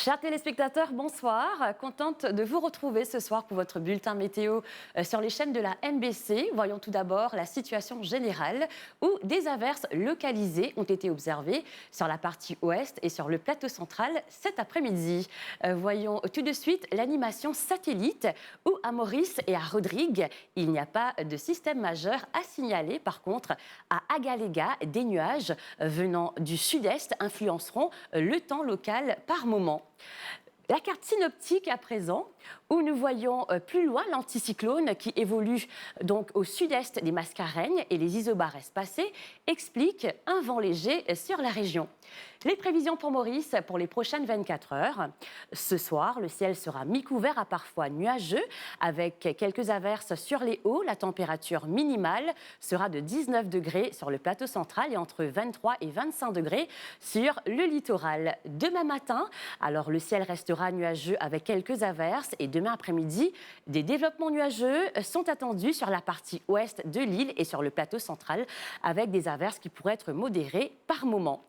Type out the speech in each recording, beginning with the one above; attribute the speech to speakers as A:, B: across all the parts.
A: Chers téléspectateurs, bonsoir. Contente de vous retrouver ce soir pour votre bulletin météo sur les chaînes de la NBC. Voyons tout d'abord la situation générale où des averses localisées ont été observées sur la partie ouest et sur le plateau central cet après-midi. Voyons tout de suite l'animation satellite où à Maurice et à Rodrigue, il n'y a pas de système majeur à signaler. Par contre, à Agaléga, des nuages venant du sud-est influenceront le temps local par moment. La carte synoptique à présent, où nous voyons plus loin l'anticyclone qui évolue donc au sud-est des Mascareignes et les isobars espacés, explique un vent léger sur la région. Les prévisions pour Maurice pour les prochaines 24 heures. Ce soir, le ciel sera mi-couvert à parfois nuageux avec quelques averses sur les hauts. La température minimale sera de 19 degrés sur le plateau central et entre 23 et 25 degrés sur le littoral. Demain matin, alors le ciel restera nuageux avec quelques averses et demain après-midi, des développements nuageux sont attendus sur la partie ouest de l'île et sur le plateau central avec des averses qui pourraient être modérées par moment.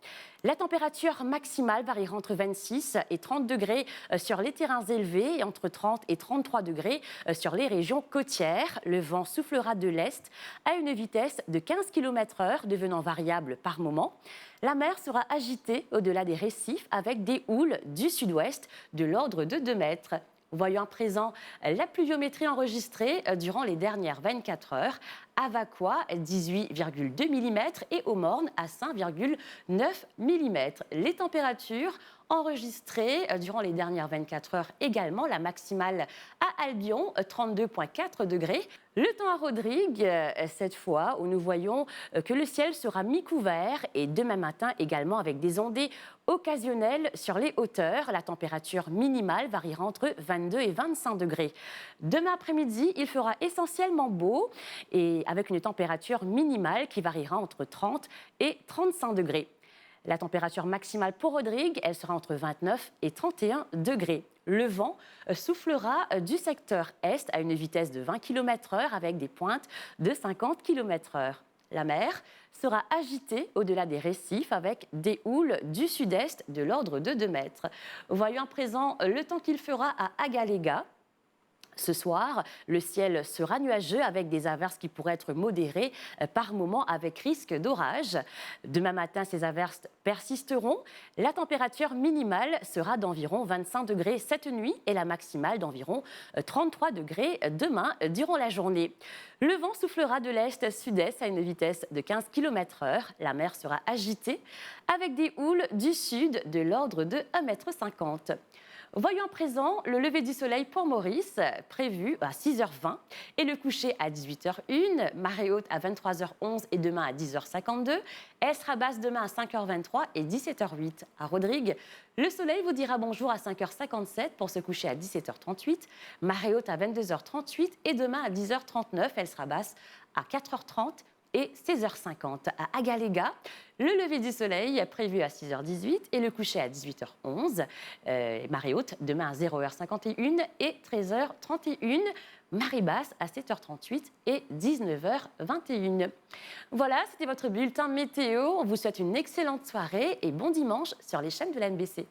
A: La température maximale variera entre 26 et 30 degrés sur les terrains élevés et entre 30 et 33 degrés sur les régions côtières. Le vent soufflera de l'est à une vitesse de 15 km/h, devenant variable par moment. La mer sera agitée au-delà des récifs avec des houles du sud-ouest de l'ordre de 2 mètres. Voyons à présent la pluviométrie enregistrée durant les dernières 24 heures. À Vaqua, 18,2 mm et au Morne à 5,9 mm. Les températures enregistrées durant les dernières 24 heures également. La maximale à Albion, 32,4 degrés. Le temps à Rodrigue, cette fois, où nous voyons que le ciel sera mi-couvert et demain matin également avec des ondées occasionnelles sur les hauteurs. La température minimale variera entre 22 et 25 degrés. Demain après-midi, il fera essentiellement beau et avec une température minimale qui variera entre 30 et 35 degrés. La température maximale pour Rodrigue, elle sera entre 29 et 31 degrés. Le vent soufflera du secteur est à une vitesse de 20 km/h avec des pointes de 50 km/h. La mer sera agitée au-delà des récifs avec des houles du sud-est de l'ordre de 2 mètres. Voyons à présent le temps qu'il fera à Agaléga. Ce soir, le ciel sera nuageux avec des averses qui pourraient être modérées par moments avec risque d'orage. Demain matin, ces averses persisteront. La température minimale sera d'environ 25 degrés cette nuit et la maximale d'environ 33 degrés demain durant la journée. Le vent soufflera de l'est-sud-est à une vitesse de 15 km/h. La mer sera agitée avec des houles du sud de l'ordre de 1,50 m. Voyons à présent le lever du soleil pour Maurice, prévu à 6h20 et le coucher à 18h01, marée haute à 23h11 et demain à 10h52. Elle sera basse demain à 5h23 et 17h08. À Rodrigue, le soleil vous dira bonjour à 5h57 pour se coucher à 17h38, marée haute à 22h38 et demain à 10h39. Elle sera basse à 4h30 et 16h50. À Agaléga, le lever du soleil est prévu à 6h18 et le coucher à 18h11. Marée haute demain à 0h51 et 13h31. Marée basse à 7h38 et 19h21. Voilà, c'était votre bulletin météo. On vous souhaite une excellente soirée et bon dimanche sur les chaînes de la NBC.